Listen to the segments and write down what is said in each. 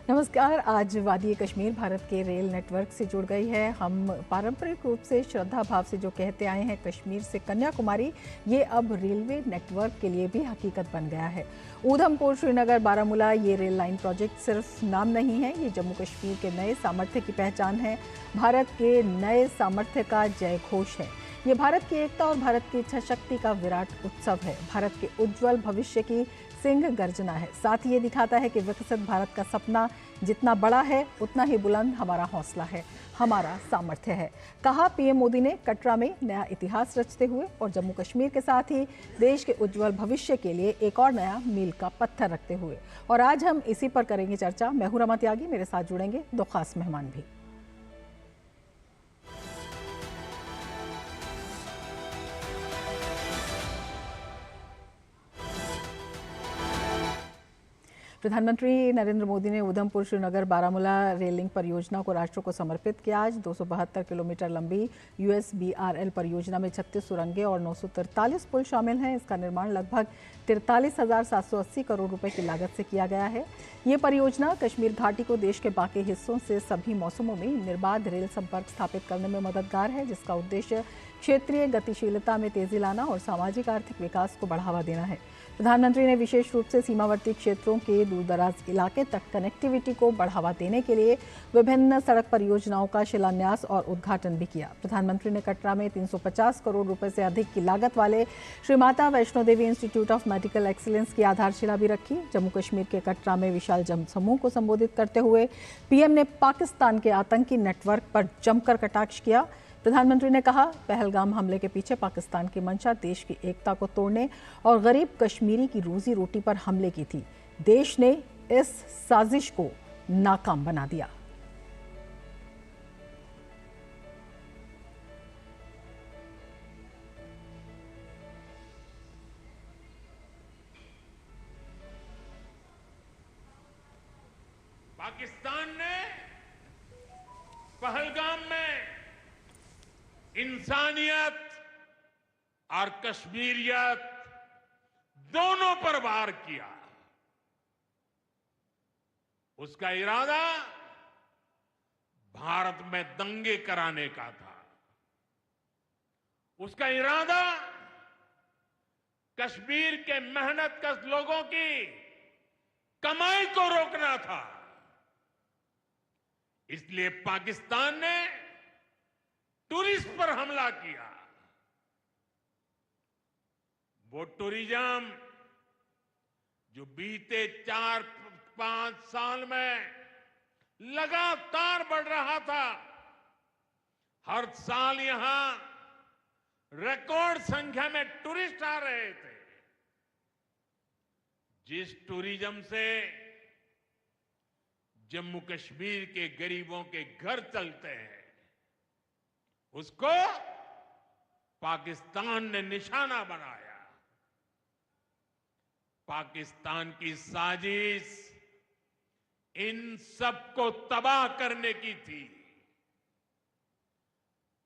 नमस्कार। आज वादी कश्मीर भारत के रेल नेटवर्क से जुड़ गई है। हम पारंपरिक रूप से श्रद्धा भाव से जो कहते आए हैं कश्मीर से कन्याकुमारी, ये अब रेलवे नेटवर्क के लिए भी हकीकत बन गया है। ऊधमपुर, श्रीनगर, बारामूला ये रेल लाइन प्रोजेक्ट सिर्फ नाम नहीं है, ये जम्मू कश्मीर के नए सामर्थ्य की पहचान है। भारत के नए सामर्थ्य का जय घोष है। ये भारत की एकता और भारत की इच्छा शक्ति का विराट उत्सव है। भारत के उज्जवल भविष्य की सिंह गर्जना है। साथ ही ये दिखाता है कि विकसित भारत का सपना जितना बड़ा है उतना ही बुलंद हमारा हौसला है, हमारा सामर्थ्य है, कहा पीएम मोदी ने कटरा में नया इतिहास रचते हुए और जम्मू कश्मीर के साथ ही देश के उज्जवल भविष्य के लिए एक और नया मील का पत्थर रखते हुए। और आज हम इसी पर करेंगे चर्चा। मैं हूं रमा त्यागी, मेरे साथ जुड़ेंगे दो खास मेहमान भी। प्रधानमंत्री नरेंद्र मोदी ने ऊधमपुर, श्रीनगर, बारामूला रेल लिंक परियोजना को राष्ट्र को समर्पित किया। आज 272 किलोमीटर लंबी USBRL परियोजना में 36 सुरंगें और 943 पुल शामिल हैं। इसका निर्माण लगभग 43,780 करोड़ रुपए की लागत से किया गया है। ये परियोजना कश्मीर घाटी को देश के बाकी हिस्सों से सभी मौसमों में निर्बाध रेल संपर्क स्थापित करने में मददगार है, जिसका उद्देश्य क्षेत्रीय गतिशीलता में तेजी लाना और सामाजिक आर्थिक विकास को बढ़ावा देना है। प्रधानमंत्री ने विशेष रूप से सीमावर्ती क्षेत्रों के दूरदराज इलाके तक कनेक्टिविटी को बढ़ावा देने के लिए विभिन्न सड़क परियोजनाओं का शिलान्यास और उद्घाटन भी किया। प्रधानमंत्री ने कटरा में 350 करोड़ रुपए से अधिक की लागत वाले Shri Mata Vaishno Devi institute of medical excellence की आधारशिला भी रखी। जम्मू कश्मीर के कटरा में विशाल जनसमूह को संबोधित करते हुए पीएम ने पाकिस्तान के आतंकी नेटवर्क पर जमकर कटाक्ष किया। प्रधानमंत्री ने कहा, पहलगाम हमले के पीछे पाकिस्तान की मंशा देश की एकता को तोड़ने और गरीब कश्मीरी की रोजी रोटी पर हमले की थी। देश ने इस साजिश को नाकाम बना दिया। पाकिस्तान ने पहलगाम में इंसानियत और कश्मीरियत दोनों पर वार किया। उसका इरादा भारत में दंगे कराने का था। उसका इरादा कश्मीर के मेहनतकश लोगों की कमाई को रोकना था। इसलिए पाकिस्तान ने टूरिस्ट पर हमला किया। वो टूरिज्म जो बीते 4-5 साल में लगातार बढ़ रहा था, हर साल यहां रिकॉर्ड संख्या में टूरिस्ट आ रहे थे। जिस टूरिज्म से जम्मू कश्मीर के गरीबों के घर चलते हैं, उसको पाकिस्तान ने निशाना बनाया। पाकिस्तान की साजिश इन सबको तबाह करने की थी।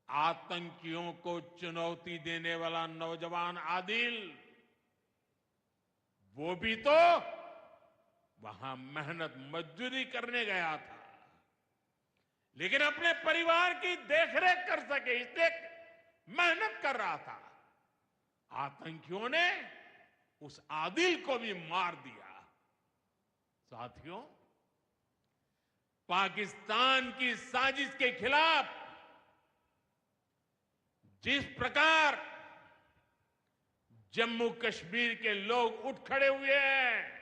आतंकियों को चुनौती देने वाला नौजवान आदिल, वो भी तो वहां मेहनत मजदूरी करने गया था, लेकिन अपने परिवार की देखरेख कर सके इसलिए मेहनत कर रहा था। आतंकियों ने उस आदिल को भी मार दिया। साथियों, पाकिस्तान की साजिश के खिलाफ जिस प्रकार जम्मू कश्मीर के लोग उठ खड़े हुए हैं,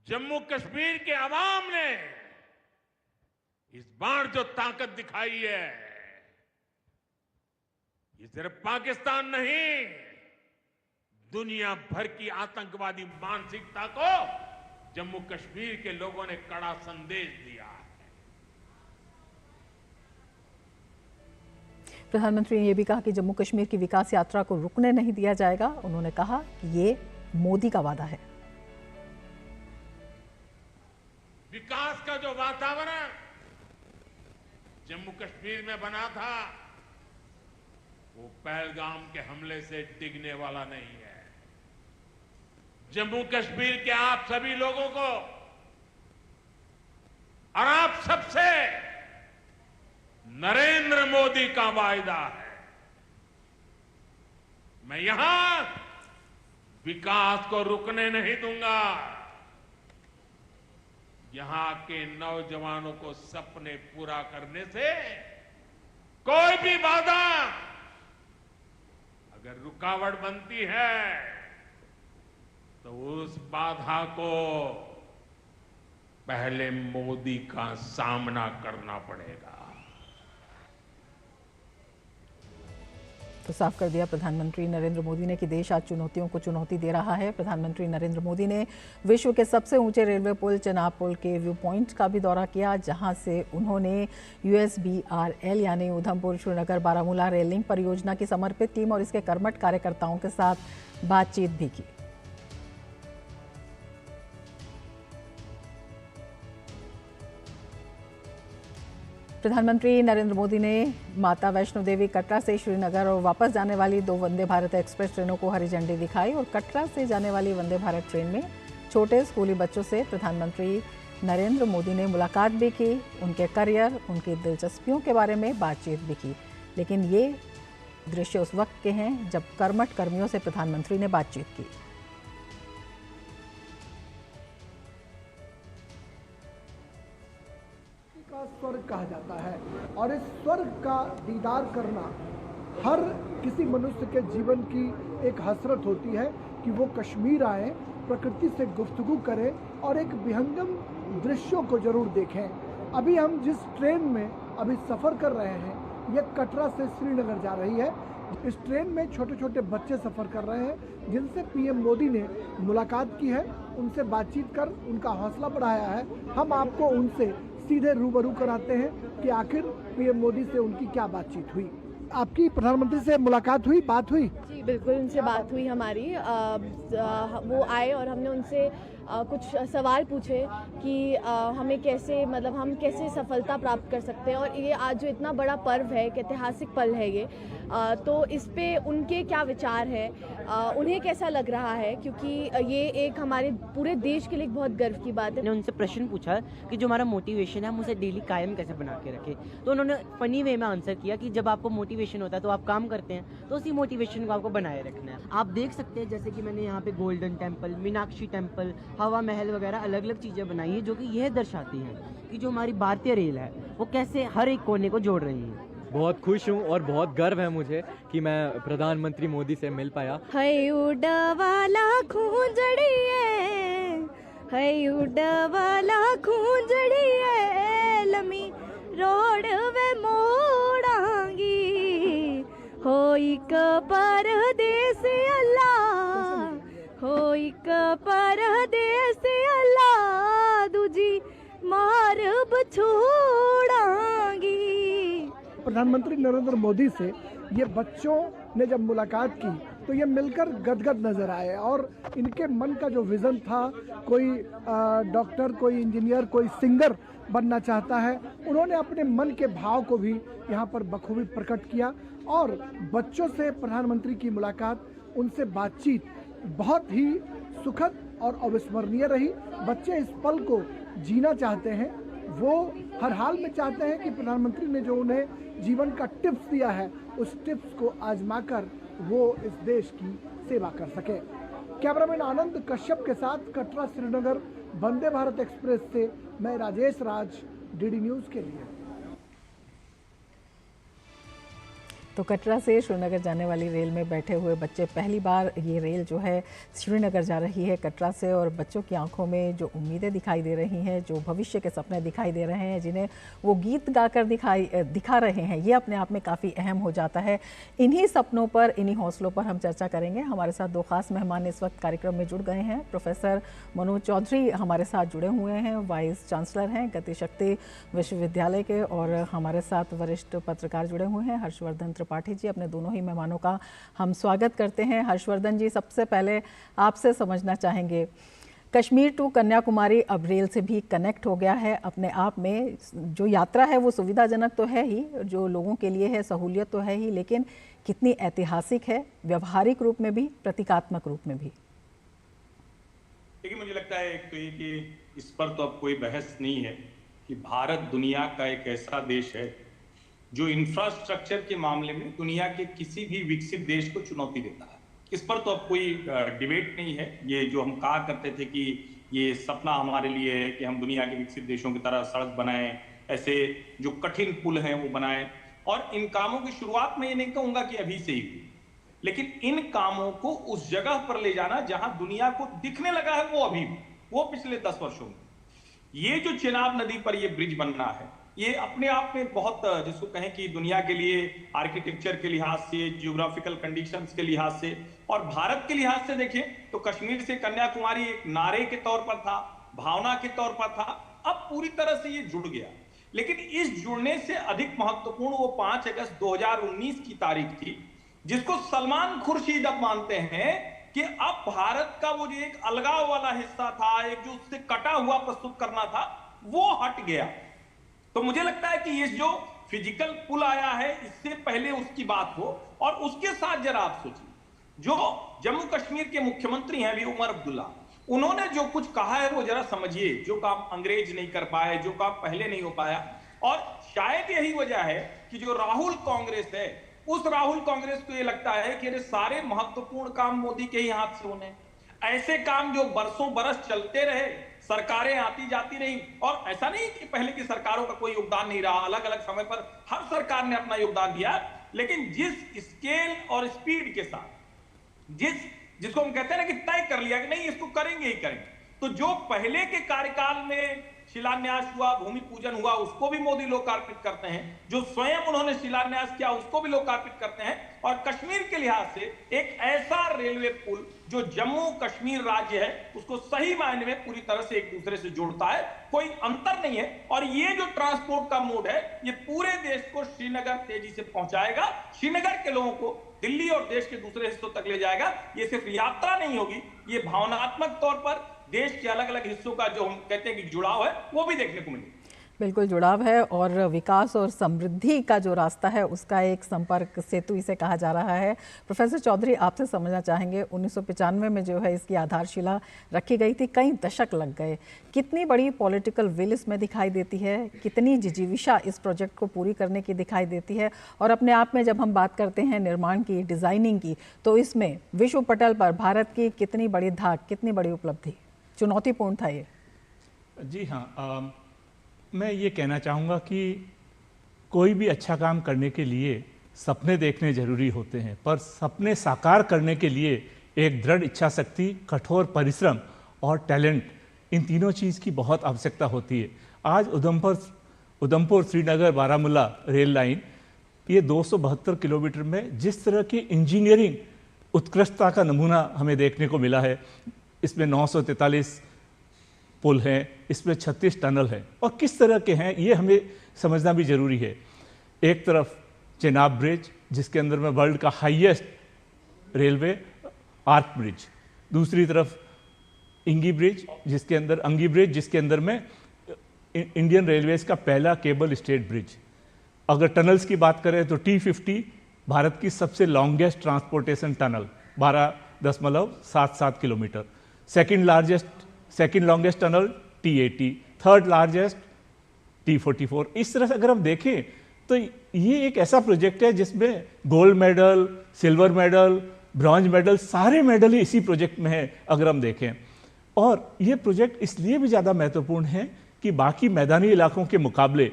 जम्मू कश्मीर के अवाम ने इस बार जो ताकत दिखाई है, ये सिर्फ पाकिस्तान नहीं, दुनिया भर की आतंकवादी मानसिकता को जम्मू कश्मीर के लोगों ने कड़ा संदेश दिया है। प्रधानमंत्री ने यह भी कहा कि जम्मू कश्मीर की विकास यात्रा को रुकने नहीं दिया जाएगा। उन्होंने कहा कि ये मोदी का वादा है। विकास का जो वातावरण जम्मू कश्मीर में बना था, वो पहलगाम के हमले से डिगने वाला नहीं है। जम्मू कश्मीर के आप सभी लोगों को और आप सबसे नरेंद्र मोदी का वायदा है, मैं यहां विकास को रुकने नहीं दूंगा। यहां के नौजवानों को सपने पूरा करने से कोई भी बाधा अगर रुकावट बनती है तो उस बाधा को पहले मोदी का सामना करना पड़ेगा। तो साफ कर दिया प्रधानमंत्री नरेंद्र मोदी ने कि देश आज चुनौतियों को चुनौती दे रहा है। प्रधानमंत्री नरेंद्र मोदी ने विश्व के सबसे ऊंचे रेलवे पुल चेनाब पुल के व्यू पॉइंट का भी दौरा किया, जहां से उन्होंने USBRL यानी उधमपुर श्रीनगर बारामूला रेल लिंक परियोजना की समर्पित टीम और इसके कर्मठ कार्यकर्ताओं के साथ बातचीत भी की। प्रधानमंत्री नरेंद्र मोदी ने माता वैष्णो देवी कटरा से श्रीनगर और वापस जाने वाली 2 वंदे भारत एक्सप्रेस ट्रेनों को हरी झंडी दिखाई और कटरा से जाने वाली वंदे भारत ट्रेन में छोटे स्कूली बच्चों से प्रधानमंत्री नरेंद्र मोदी ने मुलाकात भी की, उनके करियर, उनकी दिलचस्पियों के बारे में बातचीत भी की। लेकिन ये दृश्य उस वक्त के हैं जब कर्मठ कर्मियों से प्रधानमंत्री ने बातचीत की। स्वर्ग कहा जाता है और इस स्वर्ग का दीदार करना हर किसी मनुष्य के जीवन की एक हसरत होती है कि वो कश्मीर आए, प्रकृति से गुफ्तगू करें और एक विहंगम दृश्यों को जरूर देखें। अभी हम जिस ट्रेन में अभी सफ़र कर रहे हैं ये कटरा से श्रीनगर जा रही है। इस ट्रेन में छोटे छोटे बच्चे सफ़र कर रहे हैं जिनसे पीएम मोदी ने मुलाकात की है, उनसे बातचीत कर उनका हौसला बढ़ाया है। हम आपको उनसे सीधे रूबरू कराते हैं कि आखिर पीएम मोदी से उनकी क्या बातचीत हुई। आपकी प्रधानमंत्री से मुलाकात हुई, बात हुई? जी बिल्कुल, उनसे बात हुई हमारी। वो आए और हमने उनसे कुछ सवाल पूछे कि हमें कैसे, मतलब हम कैसे सफलता प्राप्त कर सकते हैं और ये आज जो इतना बड़ा पर्व है, एक ऐतिहासिक पल है ये, तो इस पे उनके क्या विचार है, उन्हें कैसा लग रहा है, क्योंकि ये एक हमारे पूरे देश के लिए बहुत गर्व की बात है। मैंने उनसे प्रश्न पूछा कि जो हमारा मोटिवेशन है हम उसे डेली कायम कैसे बना के रखें, तो उन्होंने फनी वे में आंसर किया कि जब आपको मोटिवेशन होता है तो आप काम करते हैं, तो उसी मोटिवेशन को आपको बनाए रखना है। आप देख सकते हैं जैसे कि मैंने यहाँ पे गोल्डन टेम्पल, मीनाक्षी टेम्पल, हवा महल वगैरह अलग अलग चीज़ें बनाई हैं जो कि यह दर्शाती हैं कि जो हमारी भारतीय रेल है वो कैसे हर एक कोने को जोड़ रही है। बहुत खुश हूँ और बहुत गर्व है मुझे कि मैं प्रधानमंत्री मोदी से मिल पाया। है उड़वाला खूंजड़िए, है उड़वाला खूंजड़िए, लमी रोड वे मोड़ांगी, होई परदेस अल्लाह, होई परदेस अल्लाह, दूजी मारब छोड़ांगी। प्रधानमंत्री नरेंद्र मोदी से ये बच्चों ने जब मुलाकात की तो ये मिलकर गदगद नजर आए और इनके मन का जो विजन था, कोई डॉक्टर, कोई इंजीनियर, कोई सिंगर बनना चाहता है, उन्होंने अपने मन के भाव को भी यहाँ पर बखूबी प्रकट किया और बच्चों से प्रधानमंत्री की मुलाकात, उनसे बातचीत बहुत ही सुखद और अविस्मरणीय रही। बच्चे इस पल को जीना चाहते हैं, वो हर हाल में चाहते हैं कि प्रधानमंत्री ने जो उन्हें जीवन का टिप्स दिया है उस टिप्स को आजमाकर वो इस देश की सेवा कर सके। कैमरामैन आनंद कश्यप के साथ कटरा श्रीनगर वंदे भारत एक्सप्रेस से मैं राजेश राज, डीडी न्यूज़ के लिए। तो कटरा से श्रीनगर जाने वाली रेल में बैठे हुए बच्चे, पहली बार ये रेल जो है श्रीनगर जा रही है कटरा से, और बच्चों की आंखों में जो उम्मीदें दिखाई दे रही हैं, जो भविष्य के सपने दिखाई दे रहे हैं, जिन्हें वो गीत गाकर दिखा रहे हैं, ये अपने आप में काफ़ी अहम हो जाता है। इन्हीं सपनों पर, इन्हीं हौसलों पर हम चर्चा करेंगे। हमारे साथ 2 खास मेहमान इस वक्त कार्यक्रम में जुड़ गए हैं। प्रोफेसर मनोज चौधरी हमारे साथ जुड़े हुए हैं, वाइस चांसलर हैं गतिशक्ति विश्वविद्यालय के, और हमारे साथ वरिष्ठ पत्रकार जुड़े हुए हैं हर्षवर्धन त्रिपाठी जी। अपने दोनों ही मेहमानों का हम स्वागत करते हैं। हर्षवर्धन जी, सबसे पहले आपसे समझना चाहेंगे, कश्मीर टू कन्याकुमारी अब रेल से भी कनेक्ट हो गया है। अपने आप में जो यात्रा है वो सुविधाजनक तो है ही, जो लोगों के लिए है सहूलियत तो है ही, लेकिन कितनी ऐतिहासिक है, व्यवहारिक रूप में भी, प्रतीकात्मक रूप में भी। देखिए, मुझे लगता है एक तो ये कि इस पर तो अब कोई बहस नहीं है कि भारत दुनिया का एक ऐसा देश है जो इंफ्रास्ट्रक्चर के मामले में दुनिया के किसी भी विकसित देश को चुनौती देता है। इस पर तो अब कोई डिबेट नहीं है। ये जो हम कहा करते थे कि ये सपना हमारे लिए है कि हम दुनिया के विकसित देशों की तरह सड़क बनाएं, ऐसे जो कठिन पुल हैं वो बनाएं, और इन कामों की शुरुआत में ये नहीं कहूंगा कि अभी से ही हुई, लेकिन इन कामों को उस जगह पर ले जाना जहां दुनिया को दिखने लगा है वो अभी, वो पिछले 10 वर्षों में। ये जो चेनाब नदी पर ये ब्रिज बनना है, ये अपने आप में बहुत, जिसको कहें कि दुनिया के लिए आर्किटेक्चर के लिहाज से, जियोग्राफिकल कंडीशंस के लिहाज से और भारत के लिहाज से देखें तो कश्मीर से कन्याकुमारी एक नारे के तौर पर था, भावना के तौर पर था, अब पूरी तरह से ये जुड़ गया। लेकिन इस जुड़ने से अधिक महत्वपूर्ण वो 5 अगस्त 2019 की तारीख थी, जिसको सलमान खुर्शीद अब मानते हैं कि अब भारत का वो जो एक अलगाव वाला हिस्सा था, एक जो उससे कटा हुआ प्रस्तुत करना था, वो हट गया। तो मुझे लगता है कि ये जो फिजिकल पुल आया है, इससे पहले उसकी बात हो, और उसके साथ जरा आप सोचिए, जो जम्मू कश्मीर के मुख्यमंत्री हैं अभी उमर अब्दुल्ला, उन्होंने जो कुछ कहा है वो जरा समझिए। जो काम अंग्रेज नहीं कर पाए, जो काम पहले नहीं हो पाया, और शायद यही वजह है कि जो राहुल कांग्रेस है, उस राहुल कांग्रेस को ये लगता है कि अरे सारे महत्वपूर्ण काम मोदी के ही हाथ से होने, ऐसे काम जो बरसों बरस चलते रहे, सरकारें आती जाती रही, और ऐसा नहीं कि पहले की सरकारों का कोई योगदान नहीं रहा, अलग अलग समय पर हर सरकार ने अपना योगदान दिया, लेकिन जिस स्केल और स्पीड के साथ, जिसको हम कहते हैं ना कि तय कर लिया कि नहीं इसको करेंगे ही करेंगे, तो जो पहले के कार्यकाल में शिलान्यास हुआ, भूमि पूजन हुआ, उसको भी मोदी लोकार्पित करते हैं, जो स्वयं उन्होंने शिलान्यास किया उसको भी लोकार्पित करते हैं, और कश्मीर के लिहाज से एक ऐसा रेलवे पुल जो जम्मू कश्मीर राज्य है उसको सही मायने में पूरी तरह से एक दूसरे से जोड़ता है, कोई अंतर नहीं है। और ये जो ट्रांसपोर्ट का मोड है, ये पूरे देश को श्रीनगर तेजी से पहुंचाएगा, श्रीनगर के लोगों को दिल्ली और देश के दूसरे हिस्सों तक ले जाएगा। ये सिर्फ यात्रा नहीं होगी, ये भावनात्मक तौर पर देश के अलग अलग हिस्सों का जो हम कहते हैं कि जुड़ाव है, वो भी देखने को मिलेगा। बिल्कुल जुड़ाव है, और विकास और समृद्धि का जो रास्ता है उसका एक संपर्क सेतु इसे कहा जा रहा है। प्रोफेसर चौधरी, आपसे समझना चाहेंगे, 1995 में जो है इसकी आधारशिला रखी गई थी, कई दशक लग गए, कितनी बड़ी पॉलिटिकल विल इसमें दिखाई देती है, कितनी जिजीविशा इस प्रोजेक्ट को पूरी करने की दिखाई देती है, और अपने आप में जब हम बात करते हैं निर्माण की, डिज़ाइनिंग की, तो इसमें विश्व पटल पर भारत की कितनी बड़ी धाक, कितनी बड़ी उपलब्धि, चुनौतीपूर्ण था ये? जी हाँ, मैं ये कहना चाहूँगा कि कोई भी अच्छा काम करने के लिए सपने देखने जरूरी होते हैं, पर सपने साकार करने के लिए एक दृढ़ इच्छा शक्ति, कठोर परिश्रम और टैलेंट, इन तीनों चीज़ की बहुत आवश्यकता होती है। आज उधमपुर श्रीनगर बारामूला रेल लाइन, ये 272 किलोमीटर में जिस तरह की इंजीनियरिंग उत्कृष्टता का नमूना हमें देखने को मिला है, इसमें 943 पुल हैं, इसमें 36 टनल हैं, और किस तरह के हैं ये हमें समझना भी जरूरी है। एक तरफ चेनाब ब्रिज, जिसके अंदर में वर्ल्ड का हाईएस्ट रेलवे आर्क ब्रिज, दूसरी तरफ अंगी ब्रिज, जिसके अंदर में इंडियन रेलवेज का पहला केबल स्टेट ब्रिज। अगर टनल्स की बात करें तो T50 भारत की सबसे longest transportation tunnel, 12.77 kilometre. Second longest tunnel T80, third largest T44। इस तरह से अगर हम देखें तो ये एक ऐसा प्रोजेक्ट है जिसमें gold medal, silver medal, bronze medal, सारे मेडल ही इसी प्रोजेक्ट में है अगर हम देखें। और ये प्रोजेक्ट इसलिए भी ज़्यादा महत्वपूर्ण है कि बाकी मैदानी इलाकों के मुकाबले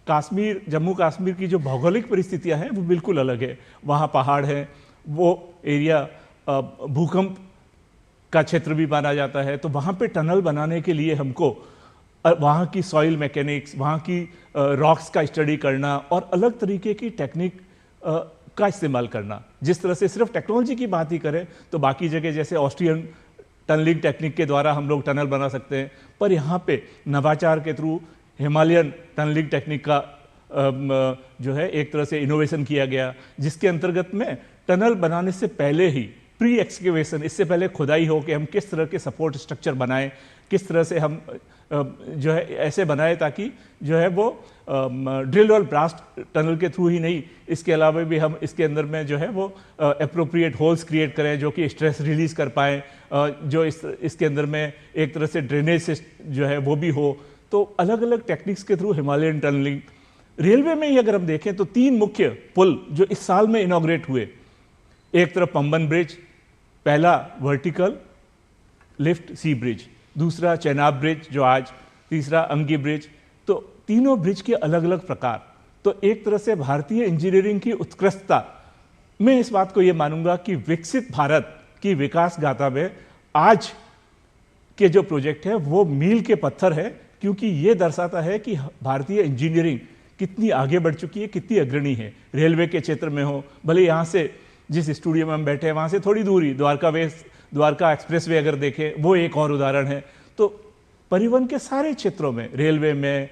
जम्मू कश्मीर की जो भौगोलिक परिस्थितियां हैं वो बिल्कुल अलग है। वहाँ पहाड़ है, वो एरिया भूकंप का क्षेत्र भी माना जाता है, तो वहाँ पे टनल बनाने के लिए हमको वहाँ की सॉइल मैकेनिक्स, वहाँ की रॉक्स का स्टडी करना और अलग तरीके की टेक्निक का इस्तेमाल करना। जिस तरह से सिर्फ टेक्नोलॉजी की बात ही करें तो बाकी जगह जैसे ऑस्ट्रियन टनलिंग टेक्निक के द्वारा हम लोग टनल बना सकते हैं, पर यहाँ पे नवाचार के थ्रू हिमालयन टनलिंग टेक्निक का जो है एक तरह से इनोवेशन किया गया, जिसके अंतर्गत में टनल बनाने से पहले ही प्री एक्सकेवेशन, इससे पहले खुदाई हो कि हम किस तरह के सपोर्ट स्ट्रक्चर बनाएं, किस तरह से हम जो है ऐसे बनाए ताकि जो है वो ड्रिल और ब्लास्ट टनल के थ्रू ही नहीं, इसके अलावा भी हम इसके अंदर में जो है वो एप्रोप्रिएट होल्स क्रिएट करें जो कि स्ट्रेस रिलीज कर पाएँ, जो इसके अंदर में एक तरह से ड्रेनेज जो है वो भी हो, तो अलग अलग टेक्निक्स के थ्रू हिमालयन टनलिंग, रेलवे में ही अगर हम देखें तो 3 मुख्य पुल जो इस साल में इनॉग्रेट हुए, एक तरफ पंबन ब्रिज, पहला वर्टिकल लिफ्ट सी ब्रिज, दूसरा चेनाब ब्रिज जो आज, तीसरा अंगी ब्रिज। तो तीनों ब्रिज के अलग अलग प्रकार, तो एक तरह से भारतीय इंजीनियरिंग की उत्कृष्टता, मैं इस बात को यह मानूंगा कि विकसित भारत की विकास गाथा में आज के जो प्रोजेक्ट है वो मील के पत्थर है, क्योंकि ये दर्शाता है कि भारतीय इंजीनियरिंग कितनी आगे बढ़ चुकी है, कितनी अग्रणी है। रेलवे के क्षेत्र में हो, भले यहाँ से जिस स्टूडियो में हम बैठे हैं वहाँ से थोड़ी दूरी द्वारका एक्सप्रेस वे अगर देखें, वो एक और उदाहरण है। तो परिवहन के सारे क्षेत्रों में, रेलवे में,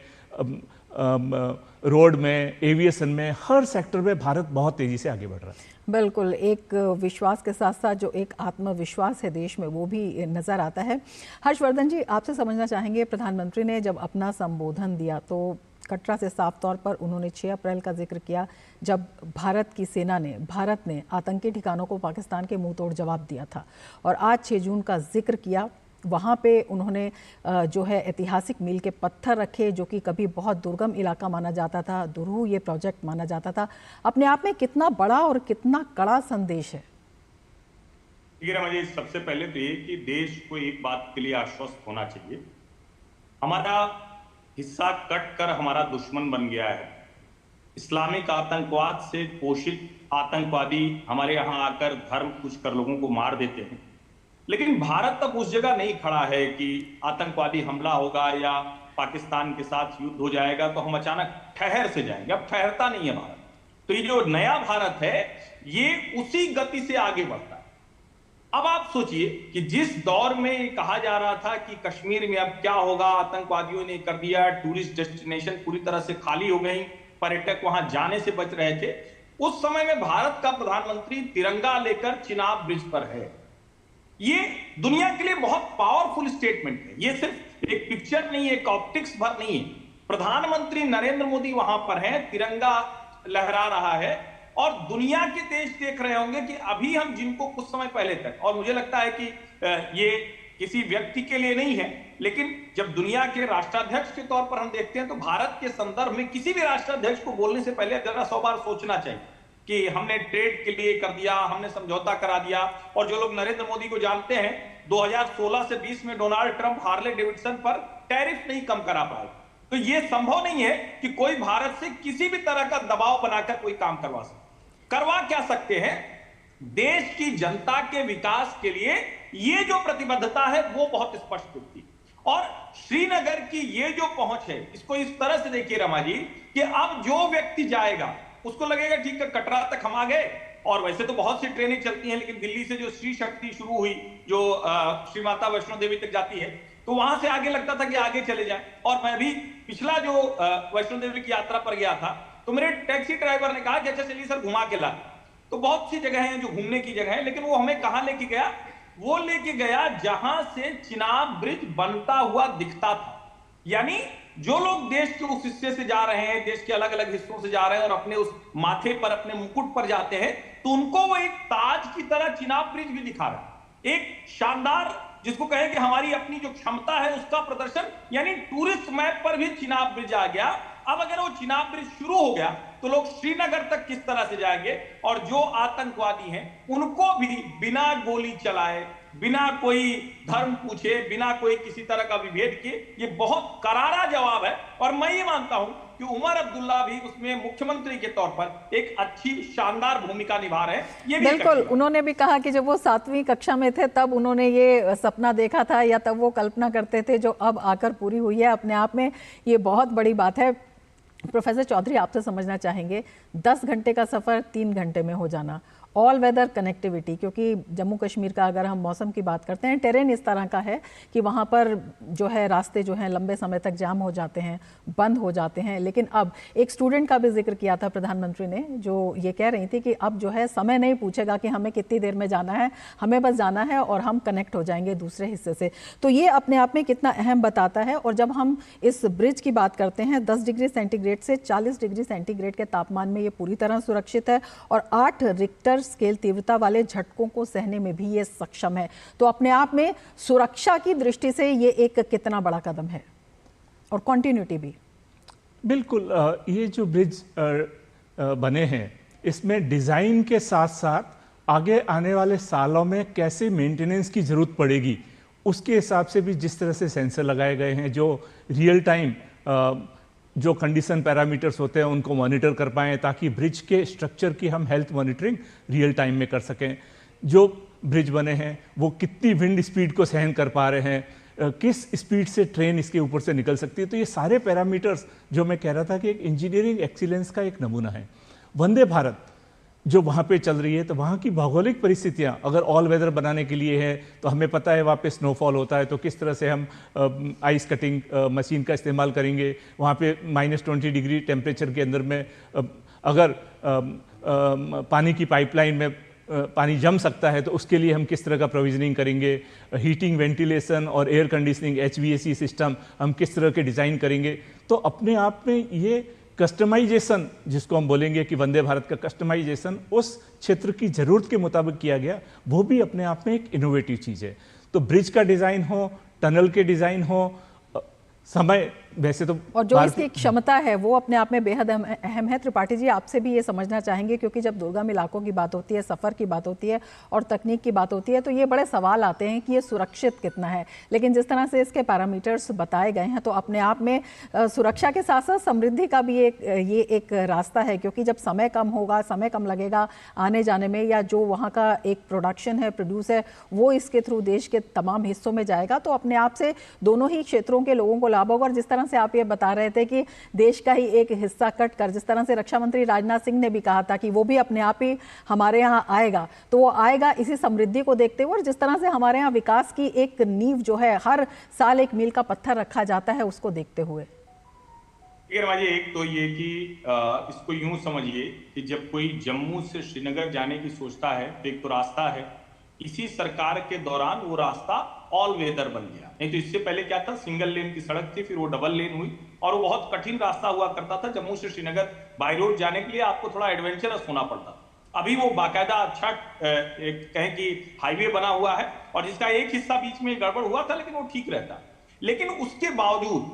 रोड में, एविएशन में, हर सेक्टर में भारत बहुत तेजी से आगे बढ़ रहा है। बिल्कुल, एक विश्वास के साथ साथ जो एक आत्मविश्वास है देश में वो भी नज़र आता है। हर्षवर्धन जी, आपसे समझना चाहेंगे, प्रधानमंत्री ने जब अपना संबोधन दिया तो कटरा से साफ तौर पर उन्होंने 6 अप्रैल का जिक्र किया, जब भारत ने आतंकी ठिकानों को पाकिस्तान के मुंह तोड़ जवाब दिया था, और आज 6 जून का जिक्र किया। वहाँ पे उन्होंने जो है ऐतिहासिक मील के पत्थर रखे, जो कि कभी बहुत दुर्गम इलाका माना जाता था, दुरूह ये प्रोजेक्ट माना जाता था। अपने आप में कितना बड़ा और कितना कड़ा संदेश है? मुझे सबसे पहले तो ये कि देश को एक बात के लिए आश्वस्त होना चाहिए, हमारा हिस्सा कट कर हमारा दुश्मन बन गया है। इस्लामिक आतंकवाद से पोषित आतंकवादी हमारे यहाँ आकर धर्म कुछ कर लोगों को मार देते हैं, लेकिन भारत तक उस जगह नहीं खड़ा है कि आतंकवादी हमला होगा या पाकिस्तान के साथ युद्ध हो जाएगा तो हम अचानक ठहर से जाएंगे। अब ठहरता नहीं है भारत। तो ये जो नया भारत है ये उसी गति से आगे बढ़ता है। अब आप सोचिए कि जिस दौर में कहा जा रहा था कि कश्मीर में अब क्या होगा, आतंकवादियों ने कर दिया, टूरिस्ट डेस्टिनेशन पूरी तरह से खाली हो गई, पर्यटक वहां जाने से बच रहे थे, उस समय में भारत का प्रधानमंत्री तिरंगा लेकर चिनाब ब्रिज पर है। ये दुनिया के लिए बहुत पावरफुल स्टेटमेंट है। ये सिर्फ एक पिक्चर नहीं है, एक ऑप्टिक्स भर नहीं है। प्रधानमंत्री नरेंद्र मोदी वहां पर है, तिरंगा लहरा रहा है, और दुनिया के देश देख रहे होंगे कि अभी हम जिनको कुछ समय पहले तक, और मुझे लगता है कि ये किसी व्यक्ति के लिए नहीं है, लेकिन जब दुनिया के राष्ट्राध्यक्ष के तौर पर हम देखते हैं तो भारत के संदर्भ में किसी भी राष्ट्राध्यक्ष को बोलने से पहले जरा 100 बार सोचना चाहिए कि हमने ट्रेड के लिए कर दिया, हमने समझौता करा दिया। और जो लोग नरेंद्र मोदी को जानते हैं, 2016 से 20 में डोनाल्ड ट्रंप हार्ले डेविडसन पर टैरिफ नहीं कम करा पाए। तो यह संभव नहीं है कि कोई भारत से किसी भी तरह का दबाव बनाकर कोई काम करवा सके। करवा क्या सकते हैं? देश की जनता के विकास के लिए ये जो प्रतिबद्धता है वो बहुत स्पष्ट दिखती है। और श्रीनगर की ये जो पहुंच है, इसको इस तरह से देखिए रमा जी कि अब जो व्यक्ति जाएगा उसको लगेगा ठीक है कटरा तक हम आ गए। और वैसे तो बहुत सी ट्रेनें चलती हैं, लेकिन दिल्ली से जो श्री शक्ति शुरू हुई, जो श्री माता वैष्णो देवी तक जाती है, तो वहां से आगे लगता था कि आगे चले जाएं। और मैं भी पिछला जो वैष्णो देवी की यात्रा पर गया था तो मेरे टैक्सी ड्राइवर ने कहा कि अच्छा चलिए सर घुमा के ला। तो बहुत सी जगह हैं जो घूमने की जगह है, लेकिन वो हमें कहां लेके गया? वो लेके गया जहां से चिनाब ब्रिज बनता हुआ दिखता था। यानी जो लोग देश के उस हिस्से से जा रहे हैं, देश के अलग अलग हिस्सों से जा रहे हैं और अपने उस माथे पर, अपने मुकुट पर जाते हैं, तो उनको वो एक ताज की तरह चिनाब ब्रिज भी दिखा रहा है। एक शानदार, जिसको कहें कि हमारी अपनी जो क्षमता है उसका प्रदर्शन, यानी टूरिस्ट मैप पर भी चिनाब ब्रिज आ गया। अब अगर वो चिनाब ब्रिज शुरू हो गया तो लोग श्रीनगर तक किस तरह से जाएंगे? और जो आतंकवादी हैं उनको भी बिना गोली चलाए, बिना कोई धर्म पूछे, बिना कोई किसी तरह का विभेद किए, ये बहुत करारा जवाब है। और मैं ये मानता हूं कि उमर अब्दुल्ला भी उसमें मुख्यमंत्री के तौर पर एक अच्छी शानदार भूमिका निभा रहे हैं। ये बिल्कुल, उन्होंने भी कहा कि जब वो 7वीं कक्षा में थे तब उन्होंने ये सपना देखा था, या तब वो कल्पना करते थे, जो अब आकर पूरी हुई है। अपने आप में ये बहुत बड़ी बात है। प्रोफेसर चौधरी, आपसे समझना चाहेंगे, 10 घंटे का सफ़र 3 घंटे में हो जाना, ऑल वेदर कनेक्टिविटी, क्योंकि जम्मू कश्मीर का अगर हम मौसम की बात करते हैं, टेरेन इस तरह का है कि वहाँ पर जो है रास्ते जो हैं लंबे समय तक जाम हो जाते हैं, बंद हो जाते हैं। लेकिन अब एक स्टूडेंट का भी जिक्र किया था प्रधानमंत्री ने, जो ये कह रही थी कि अब जो है समय नहीं पूछेगा कि हमें कितनी देर में जाना है, हमें बस जाना है और हम कनेक्ट हो जाएंगे दूसरे हिस्से से। तो ये अपने आप में कितना अहम बताता है। और जब हम इस ब्रिज की बात करते हैं, 10 डिग्री सेंटीग्रेड से 40 डिग्री सेंटीग्रेड के तापमान में ये पूरी तरह सुरक्षित है और 8 रिक्टर स्केल तीव्रता वाले झटकों को सहने में भी ये सक्षम है। तो अपने आप में सुरक्षा की दृष्टि से ये एक कितना बड़ा कदम है और कॉन्टिन्यूटी भी। बिल्कुल, ये जो ब्रिज बने हैं इसमें डिज़ाइन के साथ साथ आगे आने वाले सालों में कैसे मेंटेनेंस की ज़रूरत पड़ेगी उसके हिसाब से भी जिस तरह से सेंसर लगाए गए हैं जो रियल टाइम जो कंडीशन पैरामीटर्स होते हैं उनको मॉनिटर कर पाएँ ताकि ब्रिज के स्ट्रक्चर की हम हेल्थ मॉनिटरिंग रियल टाइम में कर सकें। जो ब्रिज बने हैं वो कितनी विंड स्पीड को सहन कर पा रहे हैं, किस स्पीड से ट्रेन इसके ऊपर से निकल सकती है, तो ये सारे पैरामीटर्स जो मैं कह रहा था कि एक इंजीनियरिंग एक्सीलेंस का एक नमूना है। वंदे भारत जो वहाँ पे चल रही है तो वहाँ की भौगोलिक परिस्थितियाँ अगर ऑल वेदर बनाने के लिए है तो हमें पता है वहाँ पे स्नोफॉल होता है तो किस तरह से हम आइस कटिंग मशीन का इस्तेमाल करेंगे। वहाँ पे -20 डिग्री टेम्परेचर के अंदर में अगर पानी की पाइपलाइन में पानी जम सकता है तो उसके लिए हम किस तरह का प्रोविजनिंग करेंगे, हीटिंग, वेंटिलेशन और एयर कंडीशनिंग HVAC सिस्टम हम किस तरह के डिज़ाइन करेंगे। तो अपने आप में ये कस्टमाइजेशन जिसको हम बोलेंगे कि वंदे भारत का कस्टमाइजेशन उस क्षेत्र की ज़रूरत के मुताबिक किया गया, वो भी अपने आप में एक इनोवेटिव चीज़ है। तो ब्रिज का डिज़ाइन हो, टनल के डिज़ाइन हो, समय वैसे तो और जो इसकी क्षमता है वो अपने आप में बेहद अहम है। त्रिपाठी जी, आपसे भी ये समझना चाहेंगे क्योंकि जब दुर्गम इलाकों की बात होती है, सफ़र की बात होती है और तकनीक की बात होती है तो ये बड़े सवाल आते हैं कि ये सुरक्षित कितना है। लेकिन जिस तरह से इसके पैरामीटर्स बताए गए हैं तो अपने आप में सुरक्षा के साथ साथ समृद्धि का भी ये एक रास्ता है, क्योंकि जब समय कम होगा, समय कम लगेगा आने जाने में, या जो वहाँ का एक प्रोडक्शन है, प्रोड्यूस है, वो इसके थ्रू देश के तमाम हिस्सों में जाएगा, तो अपने आप से दोनों ही क्षेत्रों के लोगों को लाभ होगा। और जिस तरह से आप ये बता रहे थे कि देश का ही एक हिस्सा कट कर, जिस तरह से रक्षा मंत्री राजनाथ सिंह ने भी कहा था कि वो भी अपने आप ही हमारे यहाँ आएगा, तो वो आएगा इसी समृद्धि को देखते हुए। और जिस तरह से हमारे यहाँ विकास की एक नींव जो है हर साल एक मील का पत्थर रखा जाता है, उसको देखते हुए। एक तो ये कि इसको यूं समझिए कि जब कोई जम्मू से श्रीनगर जाने की सोचता है तो एक तो रास्ता है, इसी सरकार के दौरान वो रास्ता ऑल वेदर बन गया। नहीं तो इससे पहले क्या था, सिंगल लेन की सड़क थी, फिर वो डबल लेन हुई और वो बहुत कठिन रास्ता हुआ करता था। जम्मू से श्रीनगर बाय रोड जाने के लिए आपको थोड़ा एडवेंचरस होना पड़ता था। अभी वो बाकायदा अच्छा कहें कि हाईवे बना हुआ है और जिसका एक हिस्सा बीच में गड़बड़ हुआ था लेकिन वो ठीक रहता। लेकिन उसके बावजूद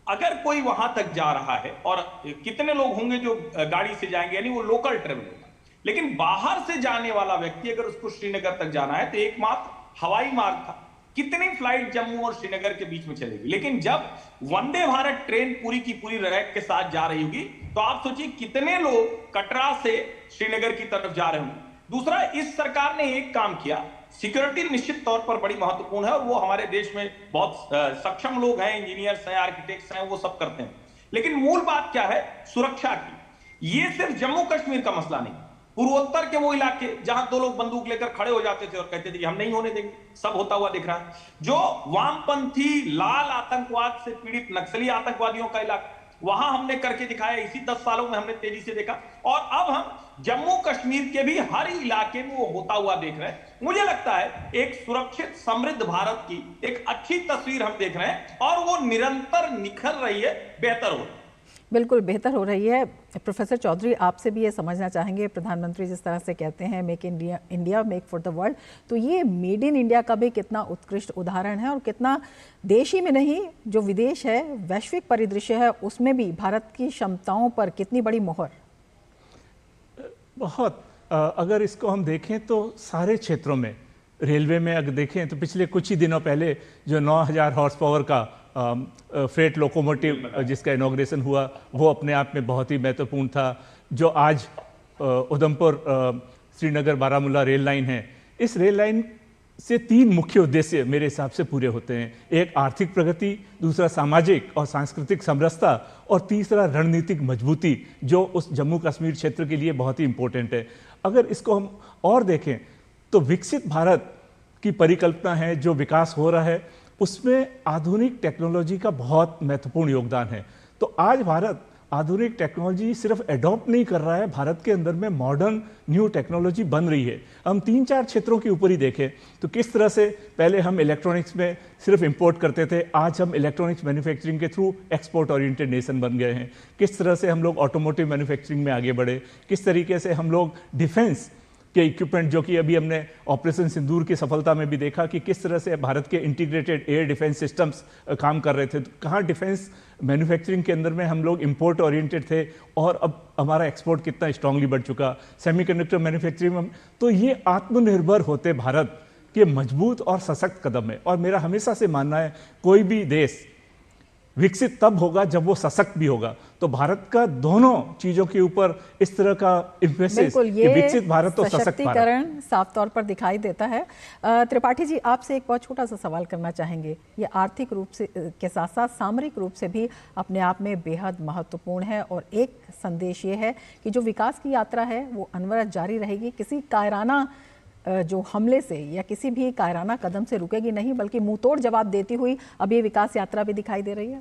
अगर कोई वहां तक जा रहा है, और कितने लोग होंगे जो गाड़ी से जाएंगे, यानी वो लोकल ट्रेवल होगा, लेकिन बाहर से जाने वाला व्यक्ति अगर उसको श्रीनगर तक जाना है तो एकमात्र हवाई मार्ग था। कितनी फ्लाइट जम्मू और श्रीनगर के बीच में चलेगी, लेकिन जब वंदे भारत ट्रेन पूरी की पूरी रैक के साथ जा रही होगी तो आप सोचिए कितने लोग कटरा से श्रीनगर की तरफ जा रहे होंगे। दूसरा, इस सरकार ने एक काम किया, सिक्योरिटी निश्चित तौर पर बड़ी महत्वपूर्ण है और वो हमारे देश में बहुत सक्षम लोग हैं, इंजीनियर्स हैं, आर्किटेक्ट्स हैं, वो सब करते हैं। लेकिन मूल बात क्या है, सुरक्षा की। ये सिर्फ जम्मू कश्मीर का मसला नहीं, पूर्वोत्तर के वो इलाके जहां दो लोग बंदूक लेकर खड़े हो जाते थे और कहते थे कि हम नहीं होने देंगे, सब होता हुआ दिख रहा है। जो वामपंथी लाल आतंकवाद से पीड़ित नक्सली आतंकवादियों का इलाका, वहां हमने करके दिखाया, इसी 10 सालों में हमने तेजी से देखा। और अब हम जम्मू कश्मीर के भी हर इलाके में वो होता हुआ देख रहे हैं। मुझे लगता है एक सुरक्षित समृद्ध भारत की एक अच्छी तस्वीर हम देख रहे हैं और वो निरंतर निखर रही है, बेहतर हो रही है। बिल्कुल बेहतर हो रही है। प्रोफेसर चौधरी, आपसे भी ये समझना चाहेंगे, प्रधानमंत्री जिस तरह से कहते हैं make India make for the world, तो ये मेड इन इंडिया का भी कितना उत्कृष्ट उदाहरण है और कितना देश ही में नहीं, जो विदेश है, वैश्विक परिदृश्य है, उसमें भी भारत की क्षमताओं पर कितनी बड़ी मोहर। बहुत, अगर इसको हम देखें तो सारे क्षेत्रों में, रेलवे में अगर देखें तो पिछले कुछ ही दिनों पहले जो 9000 हॉर्स पावर का फ्रेट लोकोमोटिव जिसका इनॉग्रेशन हुआ, वो अपने आप में बहुत ही महत्वपूर्ण था। जो आज उधमपुर श्रीनगर बारामूला रेल लाइन है, इस रेल लाइन से 3 मुख्य उद्देश्य मेरे हिसाब से पूरे होते हैं। एक आर्थिक प्रगति, दूसरा सामाजिक और सांस्कृतिक समरसता और तीसरा रणनीतिक मजबूती, जो उस जम्मू कश्मीर क्षेत्र के लिए बहुत ही इंपॉर्टेंट है। अगर इसको हम और देखें तो विकसित भारत की परिकल्पना है, जो विकास हो रहा है, उसमें आधुनिक टेक्नोलॉजी का बहुत महत्वपूर्ण योगदान है। तो आज भारत आधुनिक टेक्नोलॉजी सिर्फ एडॉप्ट नहीं कर रहा है, भारत के अंदर में मॉडर्न न्यू टेक्नोलॉजी बन रही है। हम 3-4 क्षेत्रों के ऊपर ही देखें तो किस तरह से पहले हम इलेक्ट्रॉनिक्स में सिर्फ इंपोर्ट करते थे, आज हम इलेक्ट्रॉनिक्स मैन्युफैक्चरिंग के थ्रू एक्सपोर्ट ओरिएंटेड नेशन बन गए हैं। किस तरह से हम लोग ऑटोमोटिव मैन्युफैक्चरिंग में आगे बढ़े, किस तरीके से हम लोग डिफेंस के इक्विपमेंट, जो कि अभी हमने ऑपरेशन सिंदूर की सफलता में भी देखा कि किस तरह से भारत के इंटीग्रेटेड एयर डिफेंस सिस्टम्स काम कर रहे थे। तो कहाँ डिफेंस मैन्युफैक्चरिंग के अंदर में हम लोग इंपोर्ट ओरिएंटेड थे और अब हमारा एक्सपोर्ट कितना स्ट्रांगली बढ़ चुका, सेमीकंडक्टर मैन्युफैक्चरिंग में। तो ये आत्मनिर्भर होते भारत के मजबूत और सशक्त कदम है। और मेरा हमेशा से मानना है कोई भी देश विकसित तब होगा जब वो सशक्त भी होगा। तो भारत का दोनों चीजों के ऊपर इस तरह का एम्फेसिस कि विकसित भारत तो सशक्त भारत सशक्तिकरण साफ तौर पर दिखाई देता है। त्रिपाठी जी, आपसे एक बहुत छोटा सा सवाल करना चाहेंगे। ये आर्थिक रूप से के साथ साथ सामरिक रूप से भी अपने आप में बेहद महत्वपूर्ण है और एक संदेश ये है कि जो विकास की यात्रा है वो अनवरत जारी रहेगी, किसी कायराना जो हमले से या किसी भी कायराना कदम से रुकेगी नहीं, बल्कि मुंहतोड़ जवाब देती हुई अब ये विकास यात्रा भी दिखाई दे रही है।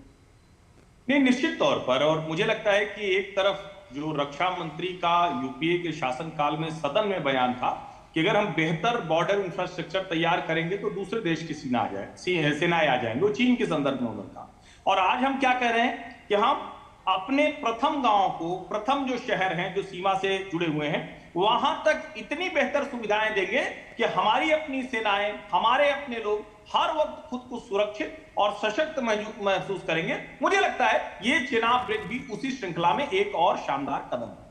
नहीं, निश्चित तौर पर। और मुझे लगता है कि एक तरफ जो रक्षा मंत्री का यूपीए के शासनकाल में सदन में बयान था कि अगर हम बेहतर बॉर्डर इंफ्रास्ट्रक्चर तैयार करेंगे तो दूसरे देश की सेनाएं आ जाएंगे, वो चीन के संदर्भ में उन्होंने कहा। और आज हम क्या कह रहे हैं कि हम अपने प्रथम गांव को, प्रथम जो शहर हैं जो सीमा से जुड़े हुए हैं, वहां तक इतनी बेहतर सुविधाएं देंगे कि हमारी अपनी सेनाएं, हमारे अपने लोग हर वक्त खुद को सुरक्षित और सशक्त महसूस करेंगे। मुझे लगता है ये चेनाब ब्रिज भी उसी श्रृंखला में एक और शानदार कदम है।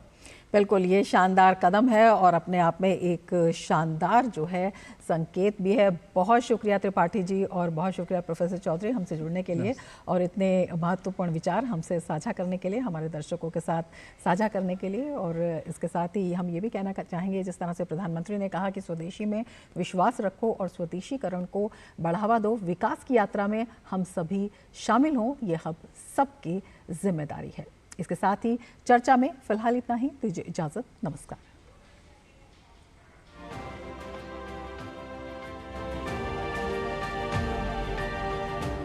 बिल्कुल, ये शानदार कदम है और अपने आप में एक शानदार जो है संकेत भी है। बहुत शुक्रिया त्रिपाठी जी और बहुत शुक्रिया प्रोफेसर चौधरी हमसे जुड़ने के लिए और इतने महत्वपूर्ण विचार हमसे साझा करने के लिए, हमारे दर्शकों के साथ साझा करने के लिए। और इसके साथ ही हम ये भी कहना चाहेंगे, जिस तरह से प्रधानमंत्री ने कहा कि स्वदेशी में विश्वास रखो और स्वदेशीकरण को बढ़ावा दो, विकास की यात्रा में हम सभी शामिल हों, ये हम सबकी जिम्मेदारी है। इसके साथ ही चर्चा में फिलहाल इतना ही। दीजिए इजाजत, नमस्कार।